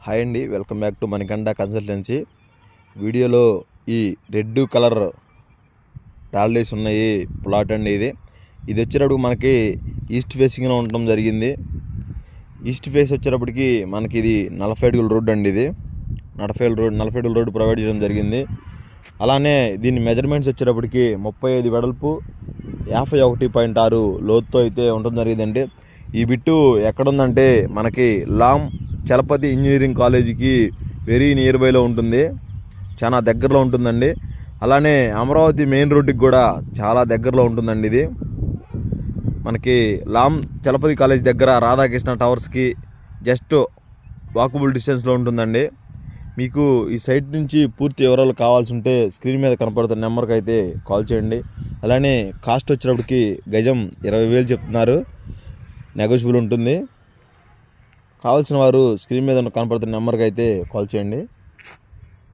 Hi అండి, welcome back to Manikanta consultancy. వీడియోలో ఈ రెడ్ కలర్ డాల్డేస్ ఉన్నాయి ప్లాట్ అండి. ఇది వచ్చేటప్పుడు మనకి ఈస్ట్ ఫేసింగ్లో ఉండటం జరిగింది. ఈస్ట్ ఫేస్ వచ్చేటప్పటికి మనకి ఇది 40 అడుగుల రోడ్డు అండి. ఇది 40 అడుగుల రోడ్డు ప్రొవైడ్ చేయడం జరిగింది. అలానే దీని మెజర్మెంట్స్ వచ్చేటప్పటికి 35 వెడల్పు 51.6 లోతుతో అయితే ఉండడం జరిగిందండి. ఈ బిట్టు ఎక్కడుందంటే మనకి లామ్ చలపతి ఇంజనీరింగ్ కాలేజీకి వెరీ నియర్ బైలో ఉంటుంది, చాలా దగ్గరలో ఉంటుందండి. అలానే అమరావతి మెయిన్ రోడ్డుకి కూడా చాలా దగ్గరలో ఉంటుందండి. ఇది మనకి లామ్ చలపతి కాలేజ్ దగ్గర రాధాకృష్ణ టవర్స్కి జస్ట్ వాకబుల్ డిస్టెన్స్లో ఉంటుందండి. మీకు ఈ సైట్ నుంచి పూర్తి వివరాలు కావాల్సి ఉంటే స్క్రీన్ మీద కనపడుతున్న నెంబర్కి అయితే కాల్ చేయండి. అలానే కాస్ట్ వచ్చేటప్పటికి గజం 20,000 చెప్తున్నారు, నెగోషియబుల్ ఉంటుంది. కావాల్సిన వారు స్క్రీన్ మీద కనపడుతున్న నెంబర్కి అయితే కాల్ చేయండి.